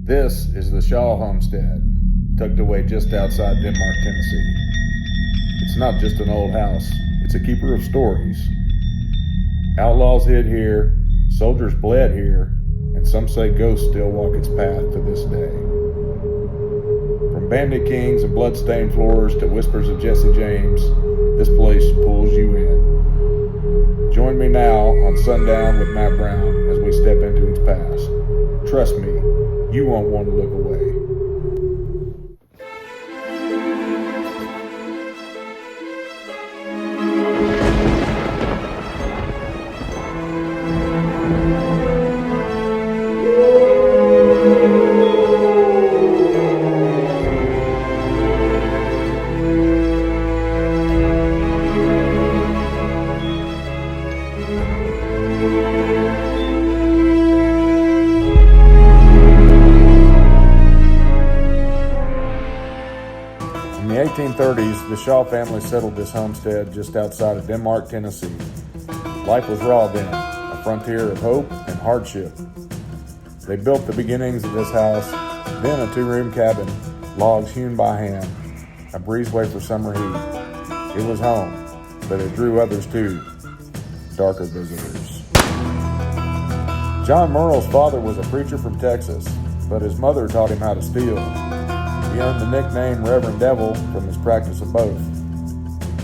This is the Shaw Homestead, tucked away just outside Denmark, Tennessee. It's not just an old house, it's a keeper of stories. Outlaws hid here, soldiers bled here, and some say ghosts still walk its path to this day. From bandit kings and blood-stained floors to whispers of Jesse James, this place pulls you in. Join me now on Sundown with Matt Brown as we step into its past. Trust me, you won't want to look away. In the 1830s, the Shaw family settled this homestead just outside of Denmark, Tennessee. Life was raw then, a frontier of hope and hardship. They built the beginnings of this house, then a two-room cabin, logs hewn by hand, a breezeway for summer heat. It was home, but it drew others too, darker visitors. John Murrell's father was a preacher from Texas, but his mother taught him how to steal. He earned the nickname Reverend Devil from his practice of both.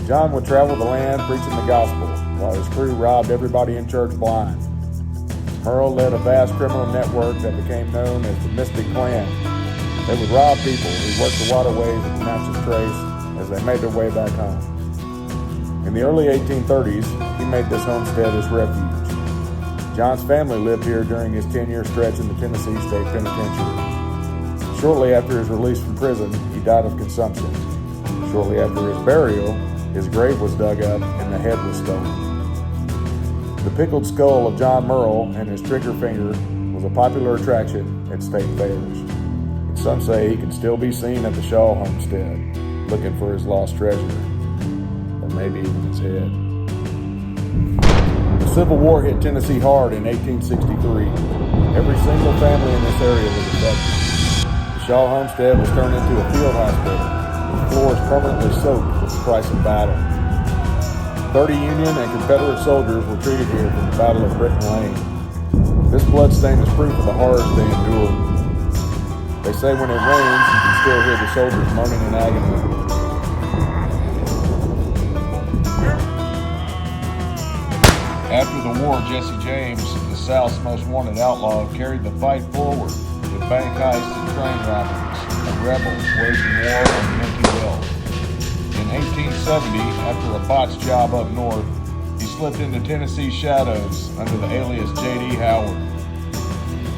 John would travel the land preaching the gospel, while his crew robbed everybody in church blind. Murrell led a vast criminal network that became known as the Mystic Clan. They would rob people who worked the waterways of the Natchez Trace as they made their way back home. In the early 1830s, he made this homestead his refuge. John's family lived here during his 10-year stretch in the Tennessee State Penitentiary. Shortly after his release from prison, he died of consumption. Shortly after his burial, his grave was dug up and the head was stolen. The pickled skull of John Murrell and his trigger finger was a popular attraction at state fairs. And some say he can still be seen at the Shaw Homestead, looking for his lost treasure, or maybe even his head. The Civil War hit Tennessee hard in 1863. Every single family in this area was affected. Shaw Homestead was turned into a field hospital, with floors permanently soaked with the price of battle. 30 Union and Confederate soldiers were treated here from the Battle of Britton Lane. This bloodstain is proof of the horrors they endured. They say when it rains, you can still hear the soldiers moaning in agony. After the war, Jesse James, the South's most wanted outlaw, carried the fight forward with bank heists and train robberies, and rebels waging war on Yankee Hill. In 1870, after a botched job up north, he slipped into Tennessee's shadows under the alias J.D. Howard.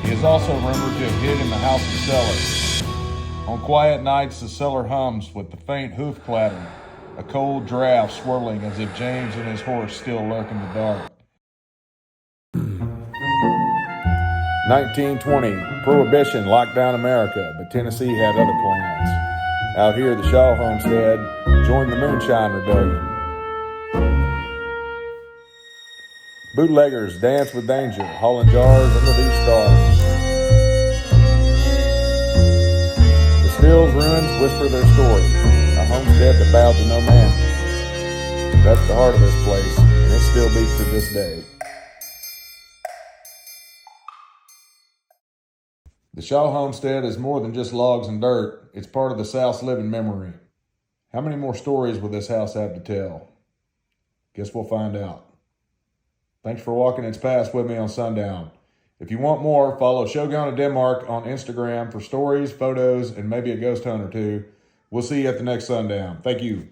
He is also rumored to have hid in the house of cellar. On quiet nights, the cellar hums with the faint hoof clatter, a cold draft swirling as if James and his horse still lurk in the dark. 1920, Prohibition locked down America, but Tennessee had other plans. Out here, the Shaw Homestead joined the Moonshine Rebellion. Bootleggers dance with danger, hauling jars under these stars. The Stills ruins whisper their story, a homestead that bowed to no man. That's the heart of this place, and it still beats to this day. The Shaw Homestead is more than just logs and dirt. It's part of the South's living memory. How many more stories will this house have to tell? Guess we'll find out. Thanks for walking its past with me on Sundown. If you want more, follow Shogun of Denmark on Instagram for stories, photos, and maybe a ghost hunt or two. We'll see you at the next Sundown. Thank you.